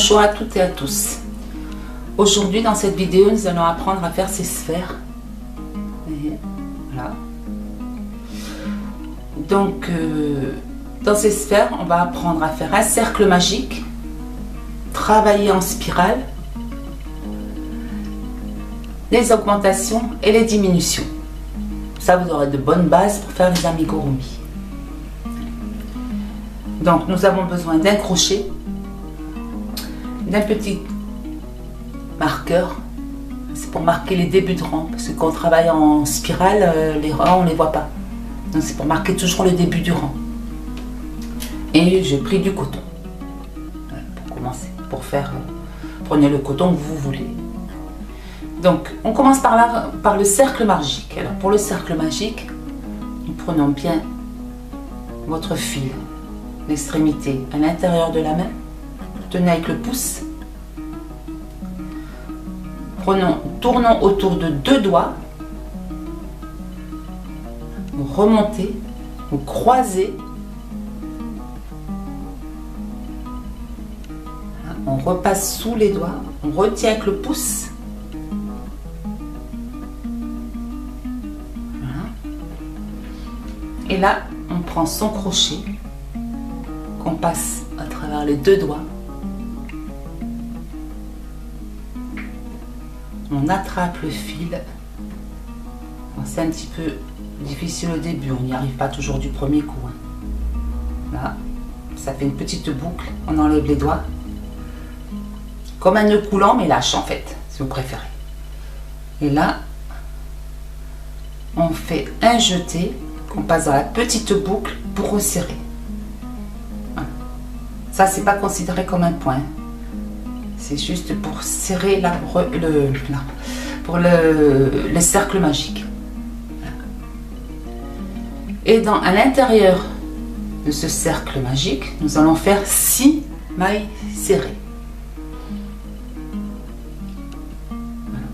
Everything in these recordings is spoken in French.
Bonjour à toutes et à tous. Aujourd'hui dans cette vidéo nous allons apprendre à faire ces sphères. Et voilà. Donc dans ces sphères on va apprendre à faire un cercle magique, travailler en spirale, les augmentations et les diminutions. Ça vous aurez de bonnes bases pour faire les amigurumi. Donc nous avons besoin d'un crochet, d'un petit marqueur, c'est pour marquer les débuts de rang, parce que quand on travaille en spirale, les rangs on ne les voit pas. Donc c'est pour marquer toujours le début du rang. Et j'ai pris du coton. Voilà, pour commencer, pour faire, prenez le coton que vous voulez. Donc on commence par le cercle magique. Alors pour le cercle magique, nous prenons bien votre fil, l'extrémité à l'intérieur de la main, tenez avec le pouce, tournons autour de 2 doigts, vous remontez, vous croisez, on repasse sous les doigts, on retient avec le pouce, voilà. Et là on prend son crochet qu'on passe à travers les 2 doigts. On attrape le fil. C'est un petit peu difficile au début, on n'y arrive pas toujours du premier coup. Là, ça fait une petite boucle, on enlève les doigts. Comme un nœud coulant, mais lâche en fait, si vous préférez. Et là, on fait un jeté qu'on passe dans la petite boucle pour resserrer. Voilà. Ça, c'est pas considéré comme un point. C'est juste pour serrer le cercle magique. Et à l'intérieur de ce cercle magique, nous allons faire 6 mailles serrées. Voilà.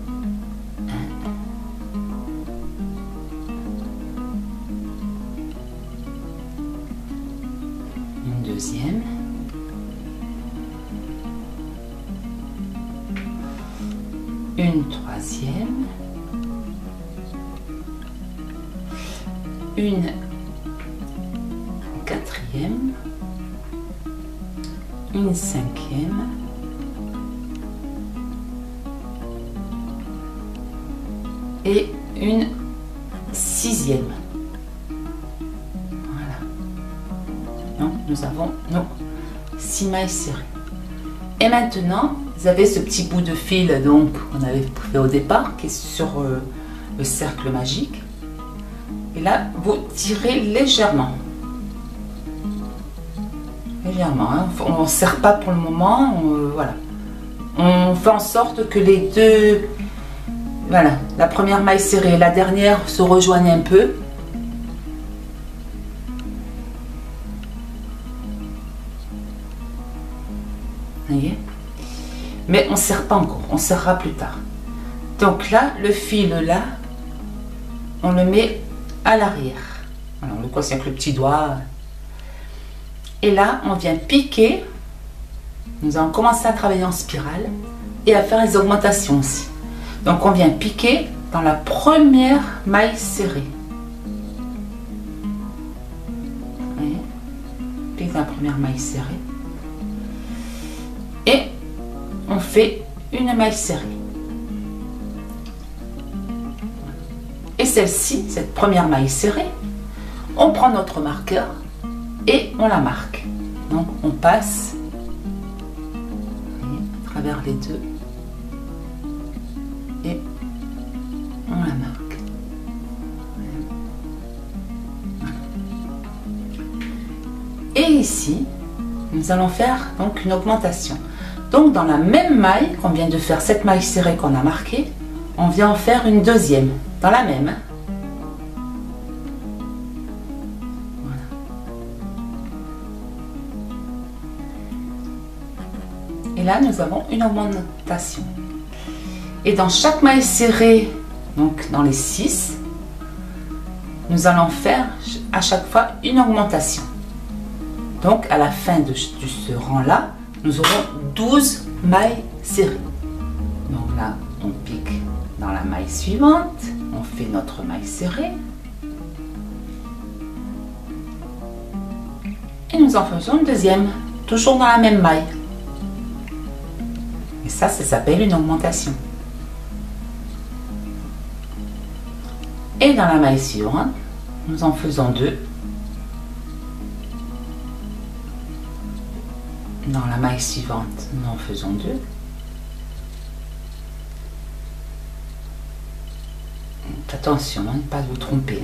Une deuxième. Une troisième, une quatrième, une cinquième, et une sixième. Voilà. Donc nous avons nos 6 mailles serrées. Et maintenant, vous avez ce petit bout de fil donc qu'on avait fait au départ, qui est sur le cercle magique. Et là, vous tirez légèrement. Légèrement, hein. On ne serre pas pour le moment. Voilà. On fait en sorte que les deux, voilà, la première maille serrée et la dernière se rejoignent un peu. Vous voyez ? Mais on ne serre pas encore, on serrera plus tard. Donc là, le fil là, on le met à l'arrière. On le coince avec le petit doigt. Et là, on vient piquer. Nous allons commencer à travailler en spirale et à faire les augmentations aussi. Donc on vient piquer dans la première maille serrée. Vous voyez ? Pique dans la première maille serrée. Et on fait une maille serrée. Et celle-ci, cette première maille serrée, on prend notre marqueur et on la marque. Donc on passe à travers les deux et on la marque. Et ici, nous allons faire donc une augmentation. Donc dans la même maille qu'on vient de faire, cette maille serrée qu'on a marquée, on vient en faire une deuxième, dans la même. Voilà. Et là nous avons une augmentation. Et dans chaque maille serrée, donc dans les 6, nous allons faire à chaque fois une augmentation. Donc à la fin de ce rang là, nous aurons 12 mailles serrées. Donc là, on pique dans la maille suivante, on fait notre maille serrée. Et nous en faisons une deuxième, toujours dans la même maille. Et ça s'appelle une augmentation. Et dans la maille suivante, nous en faisons deux. Dans la maille suivante, nous en faisons deux. Attention, ne pas vous tromper.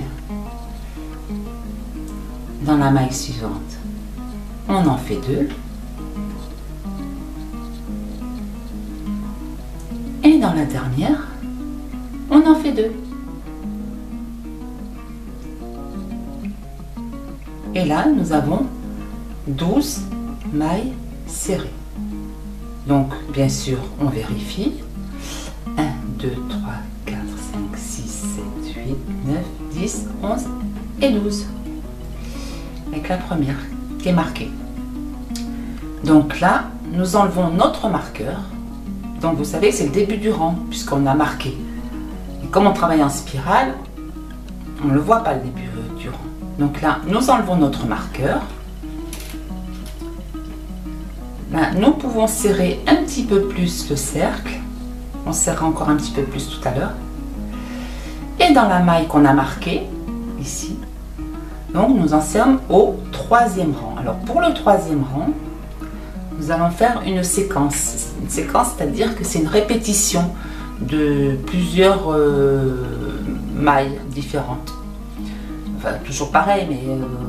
Dans la maille suivante, on en fait deux. Et dans la dernière, on en fait deux. Et là, nous avons 12 mailles serrées. Donc, bien sûr, on vérifie. 1, 2, 3, 4, 5, 6, 7, 8, 9, 10, 11 et 12. Avec la première qui est marquée. Donc là, nous enlevons notre marqueur. Donc vous savez, c'est le début du rang, puisqu'on a marqué. Et comme on travaille en spirale, on ne le voit pas le début du rang. Donc là, nous enlevons notre marqueur. Là, nous pouvons serrer un petit peu plus le cercle. On serrera encore un petit peu plus tout à l'heure. Et dans la maille qu'on a marquée, ici, donc nous en sommes au troisième rang. Alors pour le troisième rang, nous allons faire une séquence. Une séquence, c'est-à-dire que c'est une répétition de plusieurs mailles différentes. Enfin, toujours pareil, mais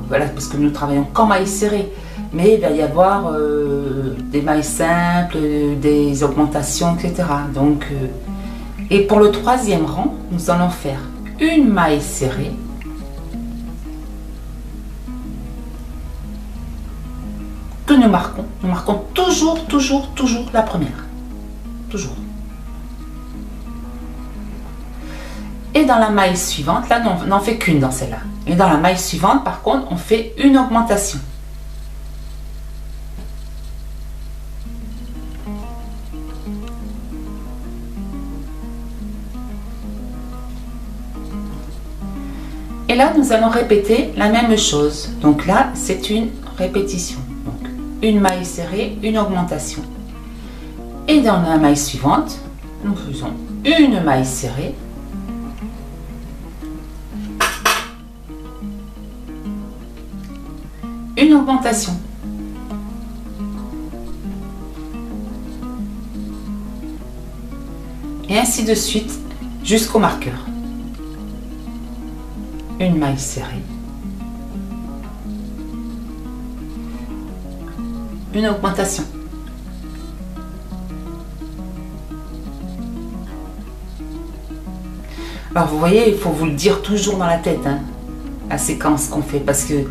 voilà, parce que nous travaillons qu'en mailles serrées. Mais il va y avoir des mailles simples, des augmentations, etc. Donc, et pour le troisième rang, nous allons faire une maille serrée, que nous marquons. Nous marquons toujours la première. Toujours. Et dans la maille suivante, là, on n'en fait qu'une dans celle-là. Et dans la maille suivante, par contre, on fait une augmentation. Et là, nous allons répéter la même chose. Donc là, c'est une répétition. Donc, une maille serrée, une augmentation. Et dans la maille suivante, nous faisons une maille serrée, une augmentation. Et ainsi de suite jusqu'au marqueur. Une maille serrée, une augmentation. Alors vous voyez, il faut vous le dire toujours dans la tête, hein, la séquence qu'on fait, parce que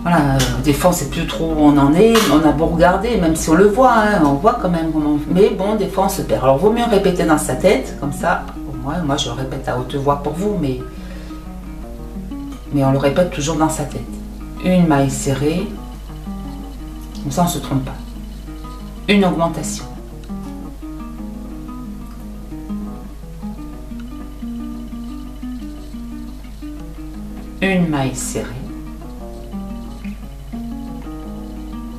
voilà, des fois on ne sait plus trop où on en est, on a beau regarder, même si on le voit, hein, on voit quand même comment, mais bon, des fois on se perd. Alors vaut mieux répéter dans sa tête, comme ça, moi je le répète à haute voix pour vous, mais on le répète toujours dans sa tête. Une maille serrée, comme ça on ne se trompe pas. Une augmentation. Une maille serrée.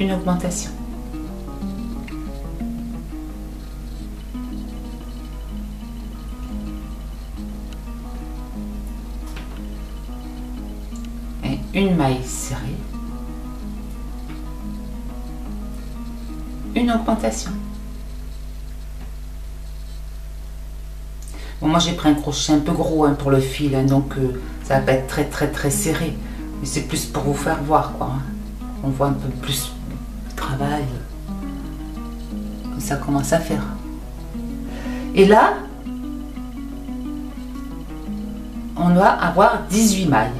Une augmentation. Une maille serrée, une augmentation. Bon, moi j'ai pris un crochet un peu gros, hein, pour le fil, hein, donc ça va pas être très serré, mais c'est plus pour vous faire voir, quoi, hein. On voit un peu plus le travail, ça commence à faire. Et là, on doit avoir 18 mailles.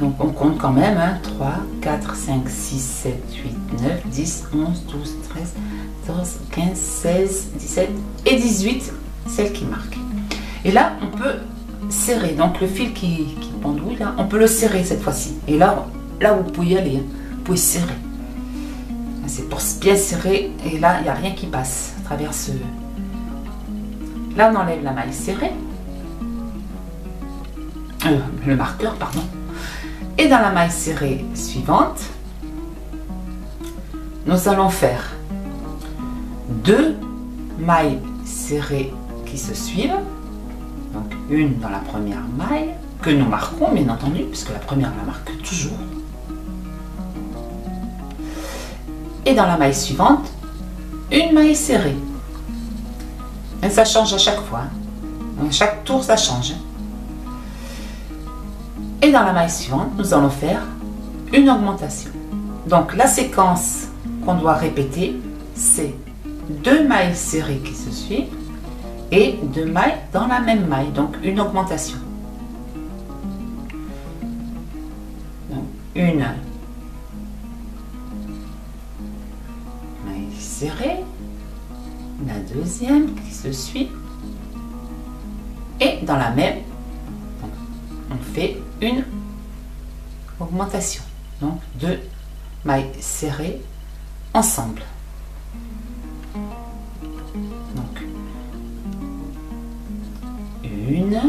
Donc on compte quand même, hein, 3, 4, 5, 6, 7, 8, 9, 10, 11, 12, 13, 14, 15, 16, 17 et 18, celle qui marque. Et là, on peut serrer, donc le fil qui pendouille, là, on peut le serrer cette fois-ci. Et là vous pouvez y aller, hein. Vous pouvez serrer. C'est pour bien serrer, et là il n'y a rien qui passe à travers ce... Là on enlève la maille serrée, le marqueur pardon, et dans la maille serrée suivante, nous allons faire 2 mailles serrées qui se suivent, donc une dans la première maille, que nous marquons bien entendu, puisque la première la marque toujours. Et dans la maille suivante, une maille serrée. Et ça change à chaque fois. Donc, chaque tour, ça change. Et dans la maille suivante, nous allons faire une augmentation. Donc la séquence qu'on doit répéter, c'est 2 mailles serrées qui se suivent et 2 mailles dans la même maille, donc une augmentation. Donc, une serrée, la deuxième qui se suit, et dans la même on fait une augmentation, donc 2 mailles serrées ensemble. Donc une, la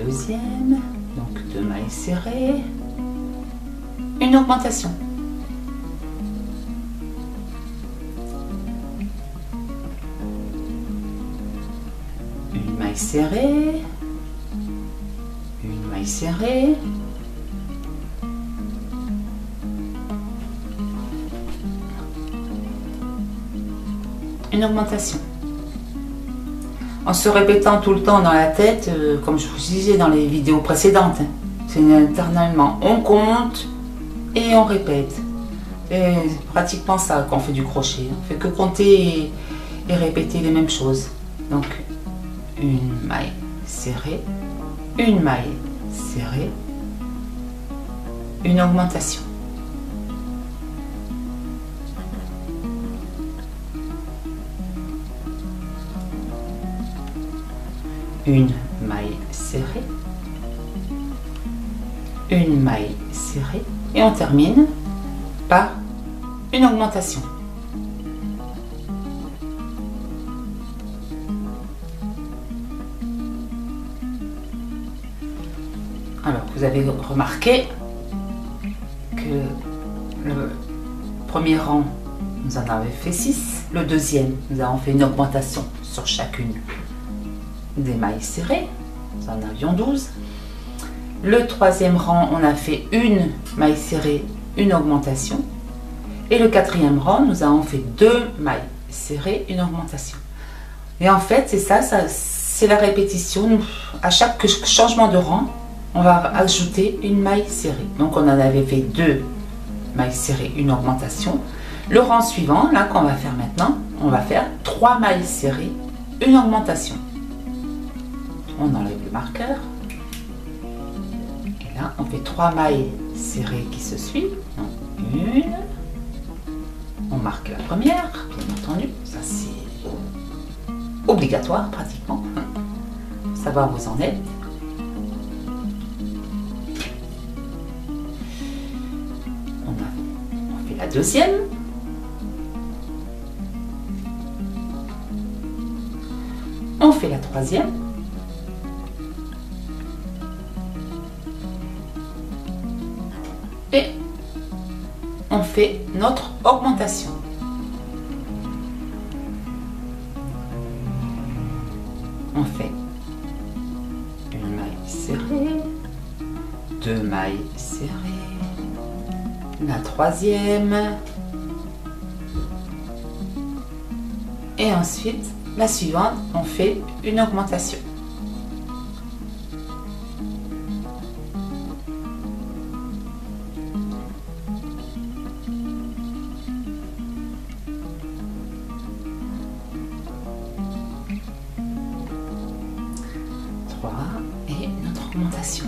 deuxième, donc 2 mailles serrées, une augmentation. Serrée, une maille serrée, une augmentation. En se répétant tout le temps dans la tête, comme je vous disais dans les vidéos précédentes, hein, c'est éternellement, on compte et on répète. C'est pratiquement ça quand on fait du crochet, on fait que compter et répéter les mêmes choses. Donc une maille serrée, une maille serrée, une augmentation. Une maille serrée, une maille serrée, et on termine par une augmentation. Alors, vous avez remarqué que le premier rang, nous en avons fait 6. Le deuxième, nous avons fait une augmentation sur chacune des mailles serrées. Nous en avions 12. Le troisième rang, on a fait une maille serrée, une augmentation. Et le quatrième rang, nous avons fait 2 mailles serrées, une augmentation. Et en fait, c'est ça c'est la répétition. À chaque changement de rang, on va ajouter une maille serrée. Donc on en avait fait 2 mailles serrées, une augmentation. Le rang suivant, là qu'on va faire maintenant, on va faire 3 mailles serrées, une augmentation. On enlève le marqueur. Et là, on fait 3 mailles serrées qui se suivent. Donc une. On marque la première, bien entendu. Ça c'est obligatoire pratiquement. Pour savoir où vous en êtes. On fait la deuxième. On fait la troisième. Et on fait notre augmentation. On fait une maille serrée, 2 mailles serrées, la troisième, et ensuite la suivante, on fait une augmentation. Et notre augmentation.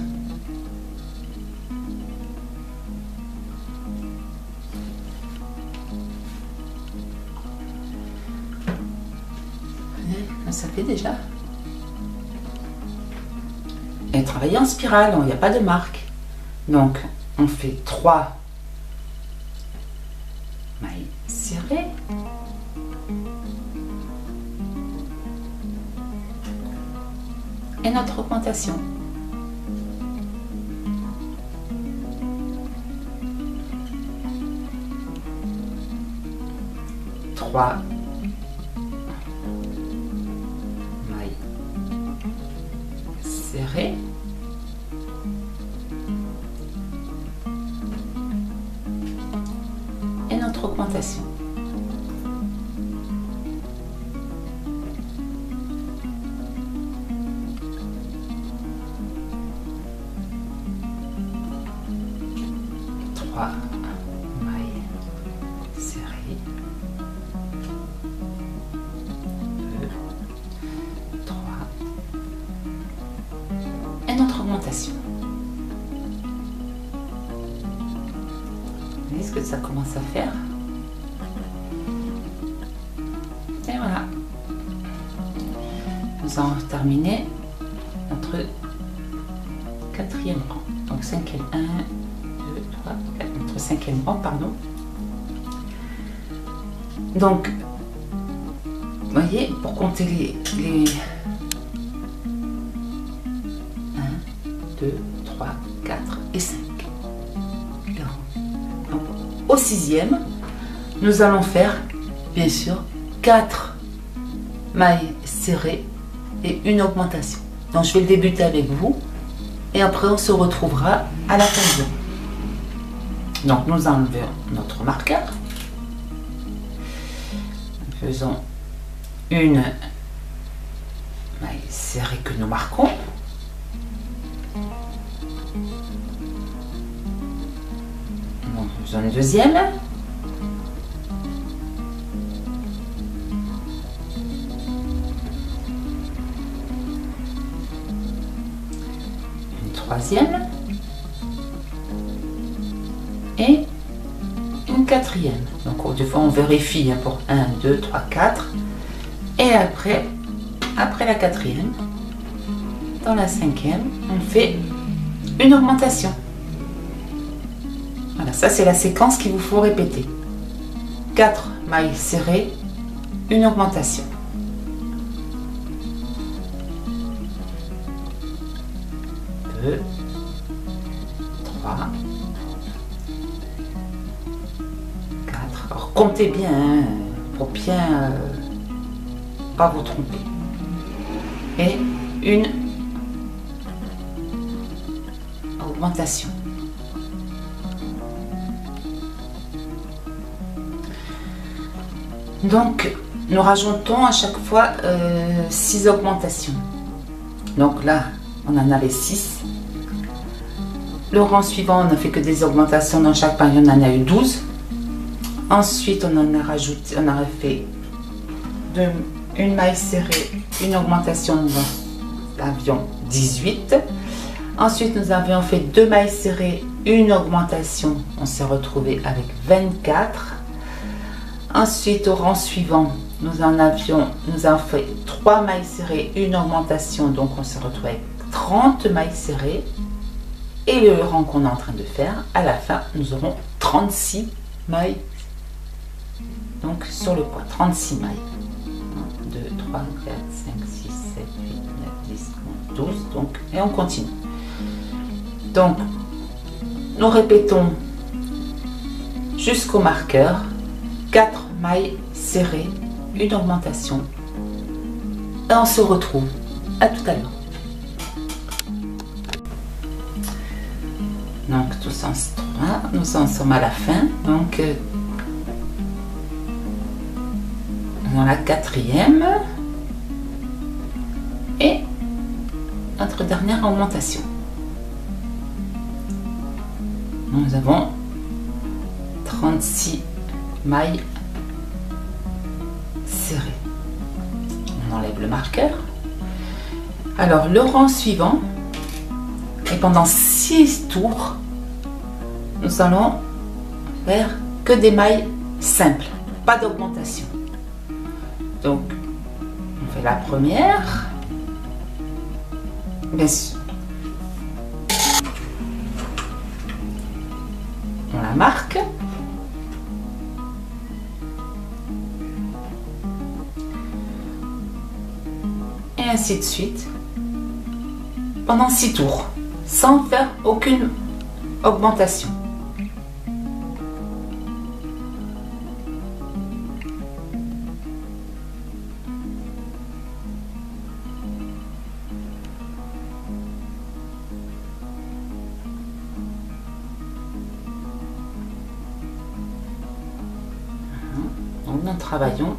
Ça fait déjà. Et travailler en spirale, il n'y a pas de marque. Donc, on fait 3 et notre augmentation. Trois mailles serrées. Et notre augmentation. Trois mailles serrées. 2, 3. Et notre augmentation. Vous voyez ce que ça commence à faire? Et voilà. Nous avons terminé notre quatrième rang. Donc cinquième 1, 2, 3, 4, notre cinquième rang, pardon. Donc, vous voyez, pour compter les 1, 2, 3, 4 et 5. Donc, au sixième, nous allons faire, bien sûr, 4 mailles serrées et une augmentation. Donc, je vais le débuter avec vous et après, on se retrouvera à la fin. Donc, nous enlevons notre marqueur. Faisons une maille serrée que nous marquons. Donc, faisons une deuxième. Une troisième. Et une quatrième. Donc, des fois, on vérifie pour 1, 2, 3, 4. Et après la quatrième, dans la cinquième, on fait une augmentation. Voilà, ça c'est la séquence qu'il vous faut répéter. 4 mailles serrées, une augmentation. Deux, 3, 4. Alors comptez bien, hein, pour bien pas vous tromper. Et une augmentation. Donc, nous rajoutons à chaque fois 6 augmentations. Donc là, on en avait 6. Le rang suivant, on n'a fait que des augmentations dans chaque période, on en a eu 12. Ensuite, on en a rajouté, on a fait une maille serrée, une augmentation, nous avions 18. Ensuite, nous avions fait 2 mailles serrées, une augmentation, on s'est retrouvé avec 24. Ensuite, au rang suivant, nous avons fait 3 mailles serrées, une augmentation, donc on s'est retrouvé avec 30 mailles serrées. Et le rang qu'on est en train de faire, à la fin, nous aurons 36 mailles. Donc sur le point, 36 mailles. 1, 2, 3, 4, 5, 6, 7, 8, 9, 10, 11, 12. Donc, et on continue. Donc, nous répétons jusqu'au marqueur. 4 mailles serrées, une augmentation. Et on se retrouve. À tout à l'heure. Donc tous ensemble, nous en sommes à la fin. Donc dans la quatrième et notre dernière augmentation. Nous avons 36 mailles serrées. On enlève le marqueur. Alors le rang suivant, et pendant 6 tours, nous allons faire que des mailles simples, pas d'augmentation. Donc, on fait la première, bien sûr. On la marque. Et ainsi de suite pendant 6 tours, sans faire aucune augmentation. Donc nous travaillons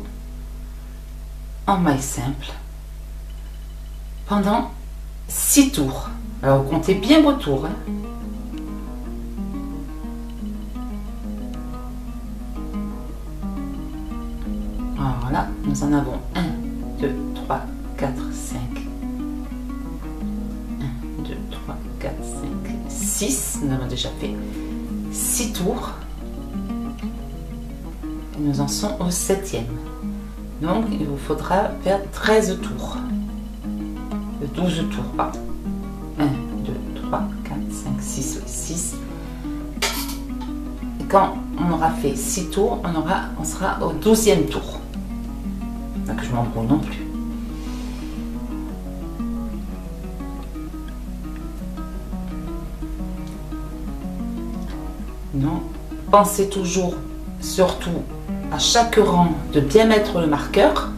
en maille simple pendant 6 tours. Alors comptez bien vos tours, hein. Alors voilà, nous en avons 1, 2, 3, 4, 5. 1, 2, 3, 4, 5, 6. Nous avons déjà fait 6 tours. Et nous en sommes au 7e. Donc il vous faudra faire 13 tours. 12 tours, pardon. 1, 2, 3, 4, 5, 6, 6. Et quand on aura fait 6 tours, on sera au 12e tour. Donc je m'embrouille non plus. Non, pensez toujours, surtout à chaque rang, de bien mettre le marqueur.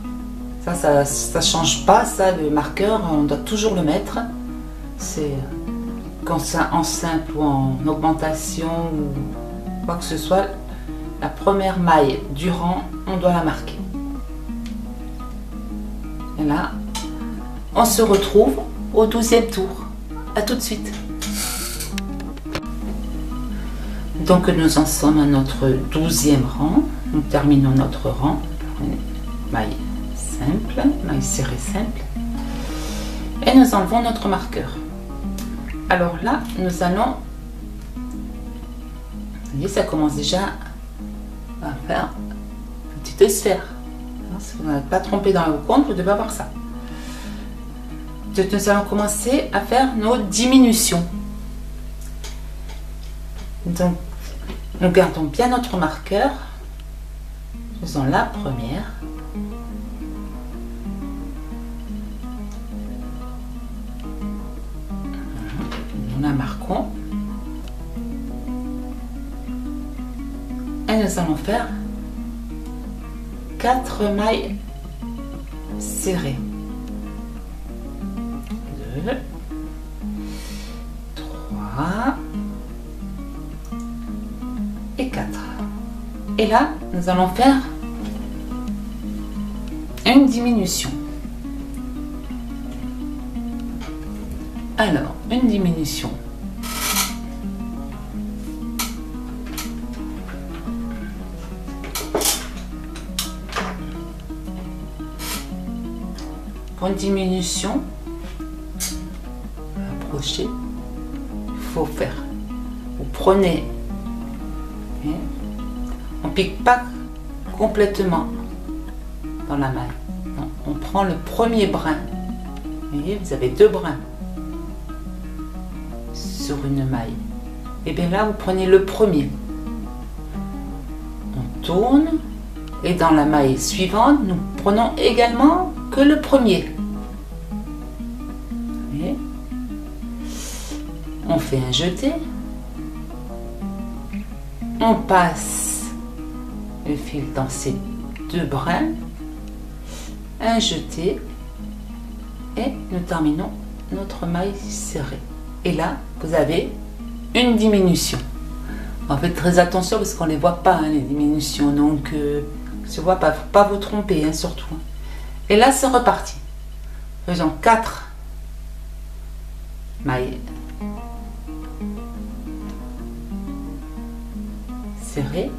Ça change pas, ça, le marqueur, on doit toujours le mettre. C'est quand c'est en simple ou en augmentation ou quoi que ce soit, la première maille du rang, on doit la marquer. Et là, on se retrouve au 12e tour. À tout de suite. Donc nous en sommes à notre 12e rang. Nous terminons notre rang. Maille simple, maille serrée simple. Et nous enlevons notre marqueur. Alors là, nous allons... Vous voyez, ça commence déjà à faire une petite sphère. Si vous n'êtes pas trompé dans le compte, vous devez avoir ça. Nous allons commencer à faire nos diminutions. Donc, nous gardons bien notre marqueur. Faisons la première. Nous la marquons. Et nous allons faire 4 mailles serrées. 2, 3 et 4. Et là, nous allons faire une diminution. Alors, une diminution. Pour une diminution, approchez, il faut faire. Vous prenez, on pique pas complètement dans la maille. Non, on prend le premier brin. Vous voyez, vous avez 2 brins sur une maille. Et bien là, vous prenez le premier. On tourne et dans la maille suivante, nous prenons également que le premier. Vous voyez, on fait un jeté. On passe le fil dans ces 2 brins, un jeté et nous terminons notre maille serrée. Et là, vous avez une diminution. En fait, très attention parce qu'on ne les voit pas, hein, les diminutions. Donc, je vois pas, faut pas vous tromper, hein, surtout. Et là, c'est reparti. Faisons 4 mailles serrées.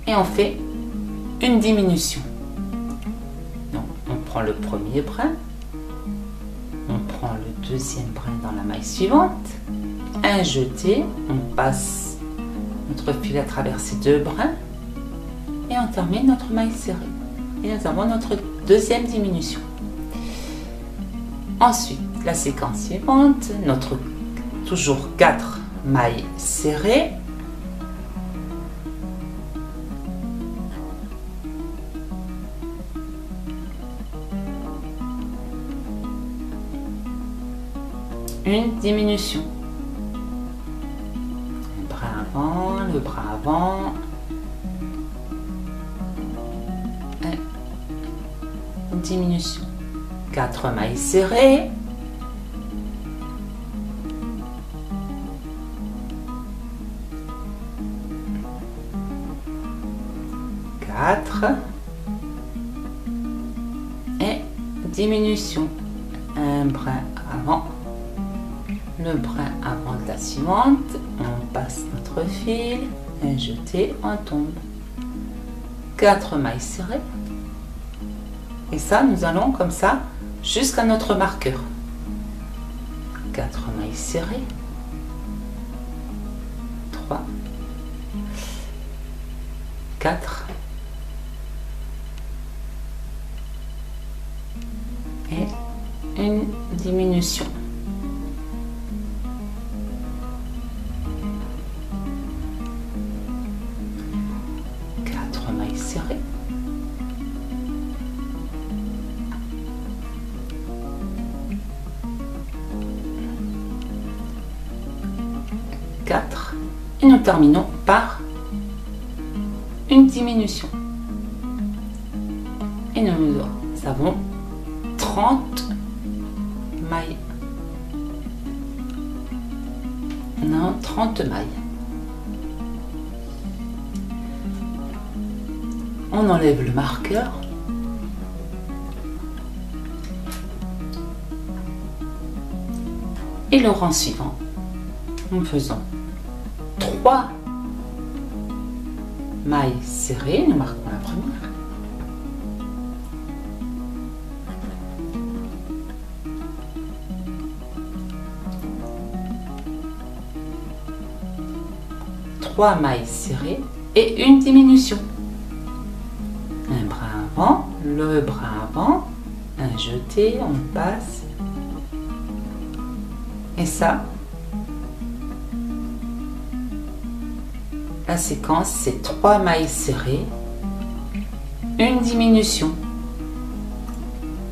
Et on fait une diminution. Donc, on prend le premier brin, on prend le deuxième brin dans la maille suivante, un jeté, on passe notre fil à travers ces 2 brins et on termine notre maille serrée. Et nous avons notre deuxième diminution. Ensuite, la séquence suivante, toujours 4 mailles serrées. Une diminution. Le bras avant, le bras avant. Une diminution. 4 mailles serrées. Et diminution. Un brin avant, le brin avant de la suivante, on passe notre fil, un jeté, on tombe. 4 mailles serrées. Et ça, nous allons comme ça jusqu'à notre marqueur. 4 mailles serrées. 3, 4. Et une diminution. 4 mailles serrées. 4. Et nous terminons par une diminution. Et nous avons 30 mailles. Non, 30 mailles. On enlève le marqueur. Et le rang suivant, nous faisons 3 mailles serrées. Nous marquons la première. Trois mailles serrées et une diminution. Un bras avant, le bras avant, un jeté, on passe. Et ça, la séquence, c'est 3 mailles serrées, une diminution.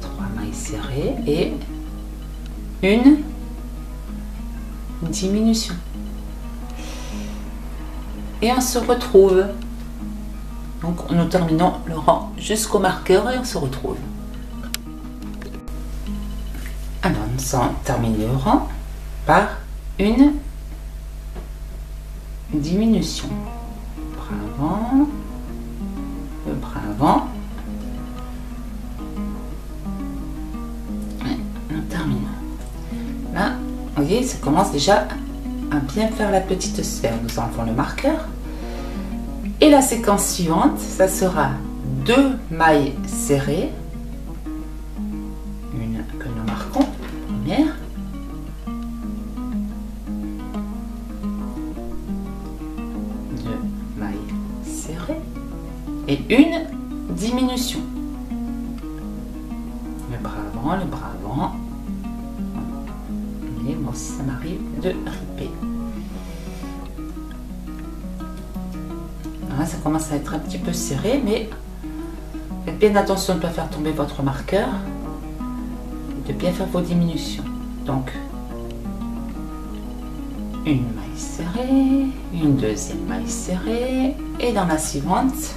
3 mailles serrées et une diminution. Et on se retrouve. Donc nous terminons le rang jusqu'au marqueur et on se retrouve. Alors nous allons terminer le rang par une diminution. Bras avant, le bras avant. Et nous terminons. Là, vous voyez, ça commence déjà à bien faire la petite sphère. Nous enlevons le marqueur. Et la séquence suivante, ça sera 2 mailles serrées. Une que nous marquons, première. Et une diminution. Le bras avant, le bras avant. Et moi aussi, ça m'arrive de riper. Là, ça commence à être un petit peu serré, mais faites bien attention de ne pas faire tomber votre marqueur et de bien faire vos diminutions. Donc, une maille serrée, une deuxième maille serrée, et dans la suivante,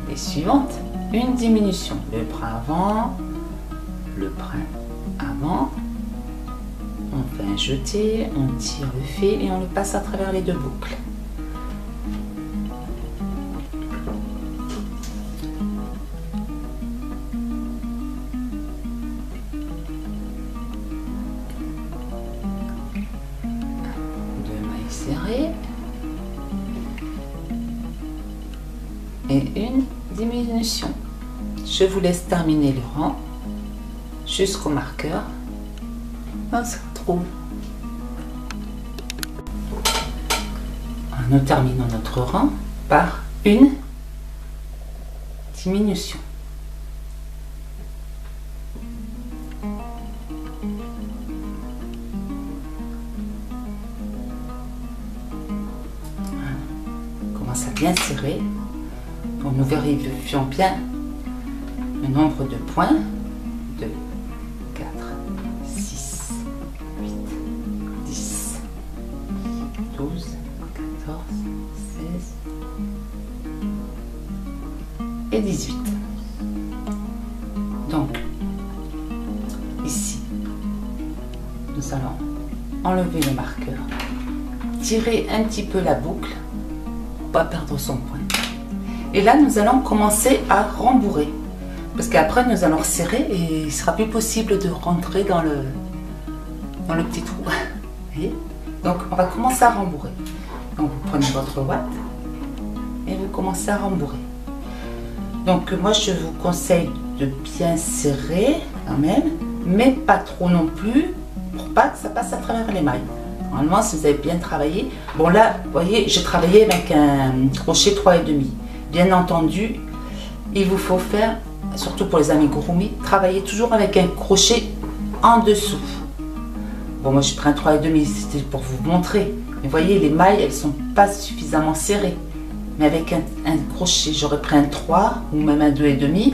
les suivantes, une diminution. Le bras avant, le bras avant, on fait un jeté, on tire le fil et on le passe à travers les 2 boucles. Serrée et une diminution. Je vous laisse terminer le rang jusqu'au marqueur. On se retrouve. Nous terminons notre rang par une diminution. commence à bien serrer. Donc nous vérifions bien le nombre de points. 2, 4, 6, 8, 10, 12, 14, 16 et 18. Donc, ici, nous allons enlever le marqueur, tirer un petit peu la boucle pour ne pas perdre son point. Et là, nous allons commencer à rembourrer. Parce qu'après, nous allons resserrer et il ne sera plus possible de rentrer dans le petit trou. Voyez? Donc, on va commencer à rembourrer. Donc, vous prenez votre ouate et vous commencez à rembourrer. Donc, moi, je vous conseille de bien serrer quand même, mais pas trop non plus, pour pas que ça passe à travers les mailles. Normalement, si vous avez bien travaillé. Bon, là, vous voyez, j'ai travaillé avec un crochet 3,5. Bien entendu, il vous faut faire, surtout pour les amigurumi, travailler toujours avec un crochet en dessous. Bon, moi, j'ai pris un 3,5, c'était pour vous montrer. Mais vous voyez, les mailles, elles ne sont pas suffisamment serrées. Mais avec un crochet, j'aurais pris un 3 ou même un 2,5.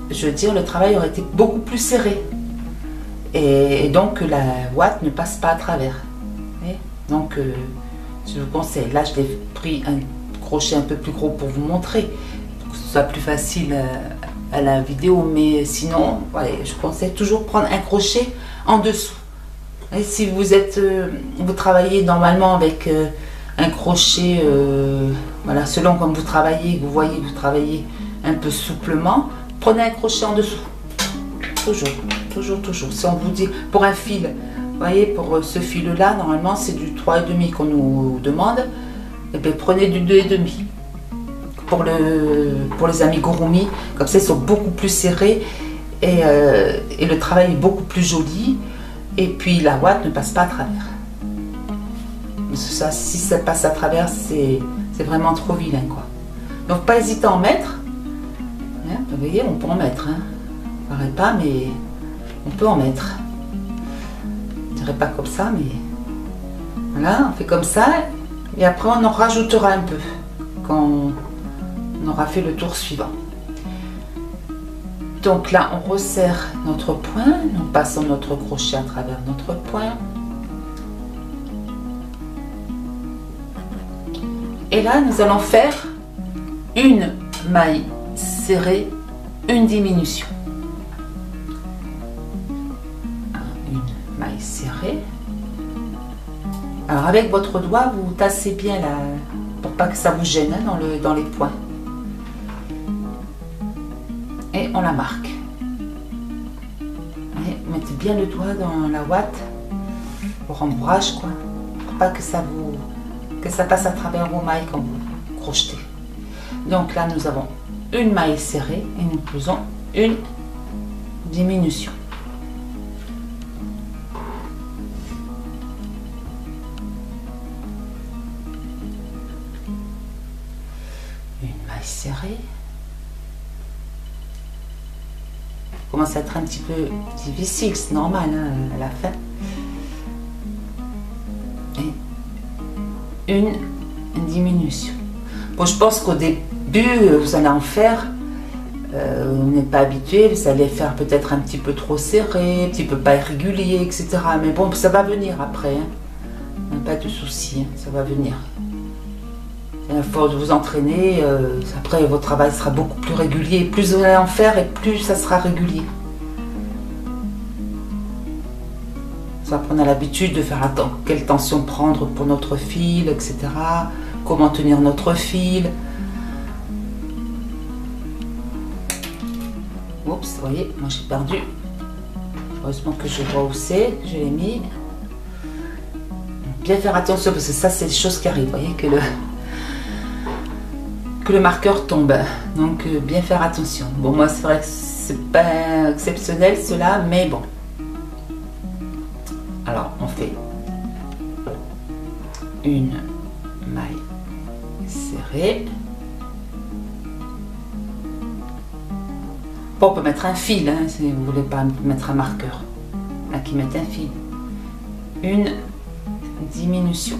Je veux dire, le travail aurait été beaucoup plus serré. Et donc, la ouate ne passe pas à travers. Donc, je vous conseille. Là, je l'ai pris un crochet un peu plus gros pour vous montrer, pour que ce soit plus facile à la vidéo. Mais sinon, ouais, je conseille toujours prendre un crochet en dessous. Et si vous êtes, vous travaillez normalement avec un crochet, voilà, selon comme vous travaillez, vous voyez que vous travaillez un peu souplement, prenez un crochet en dessous. Toujours, toujours, toujours. Si on vous dit, pour un fil, vous voyez, pour ce fil-là, normalement, c'est du 3,5 qu'on nous demande. Et bien, prenez du 2,5. Pour les amigurumi, comme ça, ils sont beaucoup plus serrés et le travail est beaucoup plus joli. Et puis, la ouate ne passe pas à travers. Ça, si ça passe à travers, c'est vraiment trop vilain, quoi. Donc, pas hésiter à en mettre. Hein, vous voyez, on peut en mettre. Hein. Paraît pas, mais on peut en mettre. Je dirais pas comme ça, mais voilà, on fait comme ça. Et après, on en rajoutera un peu quand on aura fait le tour suivant. Donc là, on resserre notre point. Nous passons notre crochet à travers notre point. Et là, nous allons faire une maille serrée, une diminution. Une maille serrée. Alors avec votre doigt, vous tassez bien là, pour pas que ça vous gêne hein, dans les points. Et on la marque. Et mettez bien le doigt dans la ouate, au rembourrage quoi, pour pas que ça passe à travers vos mailles quand vous crochetez. Donc là nous avons une maille serrée et nous faisons une diminution. Une maille serrée. Commence à être un petit peu difficile, c'est normal hein, à la fin. Et une diminution. Bon, je pense qu'au début, vous allez en faire, vous n'êtes pas habitué, vous allez faire peut-être un petit peu trop serré, un petit peu pas irrégulier, etc. Mais bon, ça va venir après. Hein. Pas de souci, hein, ça va venir. À force de vous entraîner, après votre travail sera beaucoup plus régulier. Plus vous allez en faire et plus ça sera régulier. Ça, on a l'habitude de faire quelle tension prendre pour notre fil, etc. Comment tenir notre fil. Oups, vous voyez, moi j'ai perdu. Heureusement que je vois où c'est, que je l'ai mis. Bien faire attention parce que ça c'est des choses qui arrivent. Vous voyez que le marqueur tombe. Donc bien faire attention. Bon, moi c'est vrai que c'est pas exceptionnel cela, mais bon. Alors on fait une maille serrée. Bon, on peut mettre un fil hein, si vous ne voulez pas mettre un marqueur. Là qui met un fil. Une diminution.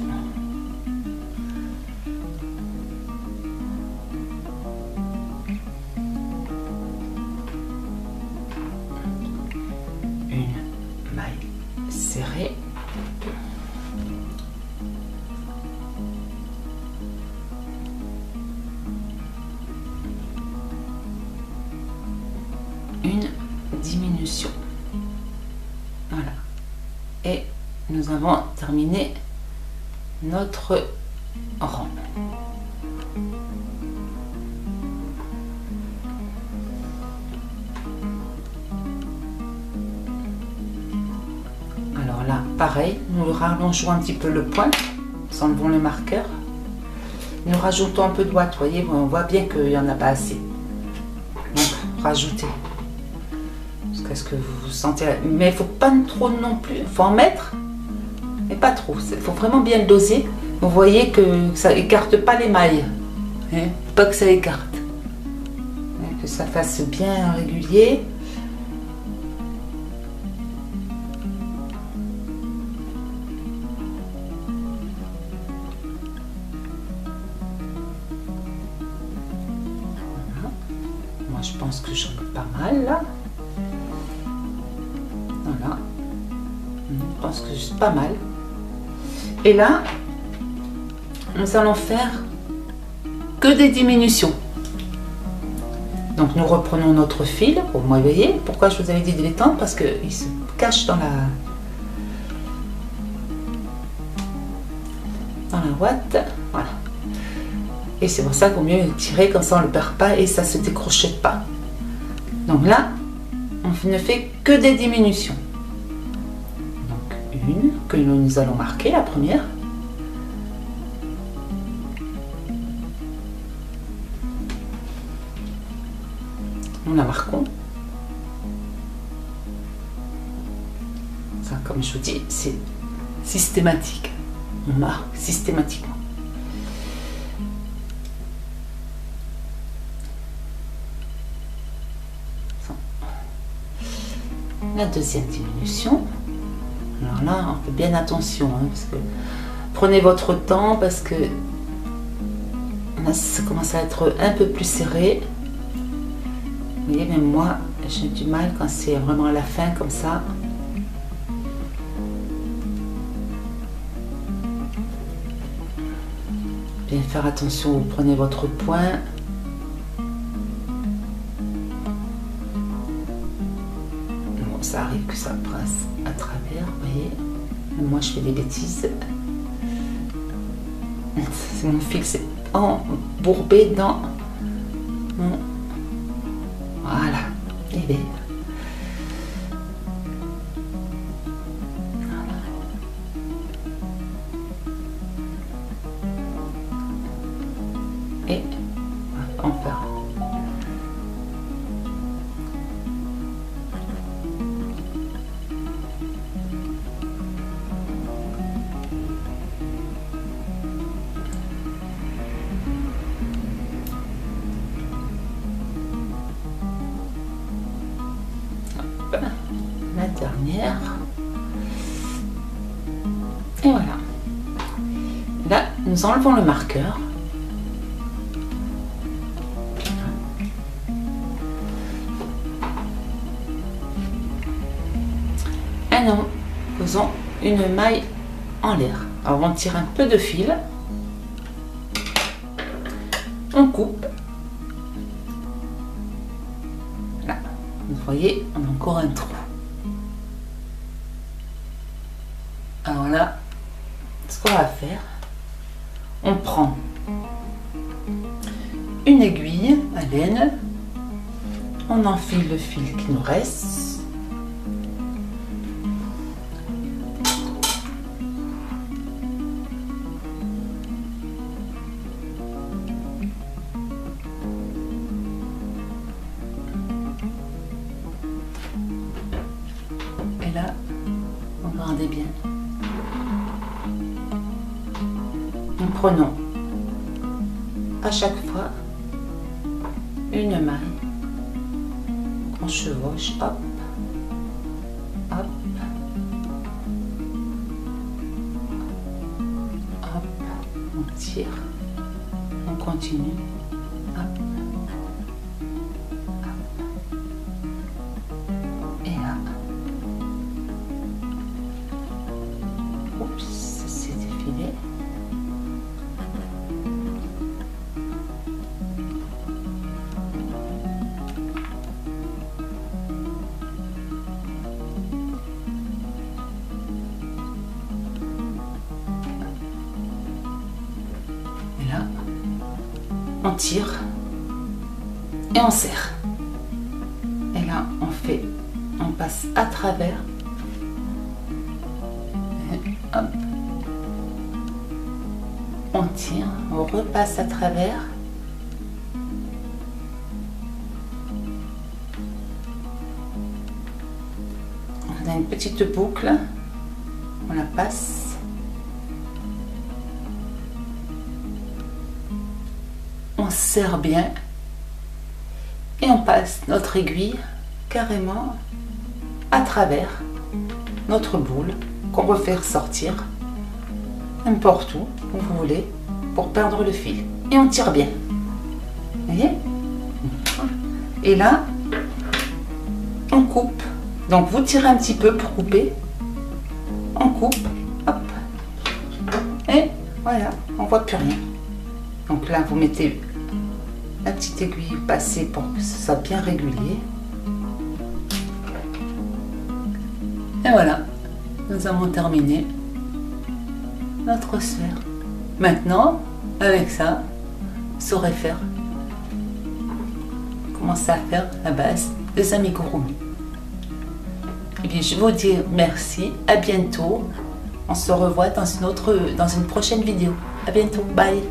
une diminution. Voilà. Et nous avons terminé notre rang. Alors là, pareil, nous rallongeons un petit peu le point, nous enlevons le marqueur. Nous rajoutons un peu de ouate, vous voyez, on voit bien qu'il n'y en a pas assez. Donc, rajoutez. Jusqu'à ce que vous vous sentez... Mais il ne faut pas trop non plus, il faut en mettre, mais pas trop. Il faut vraiment bien le doser. Vous voyez que ça écarte pas l'émail. Hein, pas que ça écarte. Hein, que ça fasse bien régulier. Moi, je pense que j'en ai pas mal là. Voilà. Je pense que c'est pas mal. Et là, nous allons faire que des diminutions. Donc, nous reprenons notre fil. Vous voyez, pourquoi je vous avais dit de l'étendre? Parce qu'il se cache dans la ouate. Voilà. Et c'est pour ça qu'il vaut mieux tirer comme ça on ne le perd pas et ça ne se décrochette pas. Donc là, on ne fait que des diminutions. Donc une que nous allons marquer, la première. Nous la marquons. Ça, comme je vous dis, c'est systématique. On marque systématiquement. La deuxième diminution. Alors là, on fait bien attention, hein, parce que prenez votre temps, parce que là, ça commence à être un peu plus serré. Vous voyez, même moi, j'ai du mal quand c'est vraiment à la fin comme ça. Bien faire attention, vous prenez votre point. Ça arrive que ça passe à travers, vous voyez. Moi, je fais des bêtises. Mon fil s'est embourbé dans mon... Voilà. Et bien. Voilà. Et on va faire. La dernière. Et voilà. Là, nous enlevons le marqueur. Et nous faisons une maille en l'air. Alors, on tire un peu de fil. On coupe. Là, vous voyez, on a encore un trou. Alors là, ce qu'on va faire, on prend une aiguille à laine, on enfile le fil qui nous reste, et là, regardez bien. Nous prenons à chaque fois une maille qu'on chevauche, hop, hop, hop, on tire, on continue, hop, hop, et là, oups, ça s'est défilé. on tire et on serre. Et là, on passe à travers. Et hop. On tire, on repasse à travers. On a une petite boucle, on la passe. On serre bien et on passe notre aiguille carrément à travers notre boule qu'on veut faire sortir n'importe où vous voulez pour perdre le fil, et on tire bien, vous voyez. Et là on coupe, donc vous tirez un petit peu pour couper, on coupe, hop, et voilà, on voit plus rien. Donc là vous mettez la petite aiguille passée pour que ce soit bien régulier. Et voilà, nous avons terminé notre sphère. Maintenant, avec ça, vous saurez faire, commencer à faire la base des amigurumi. Et bien, je vous dis merci, à bientôt. On se revoit dans une prochaine vidéo. À bientôt, bye.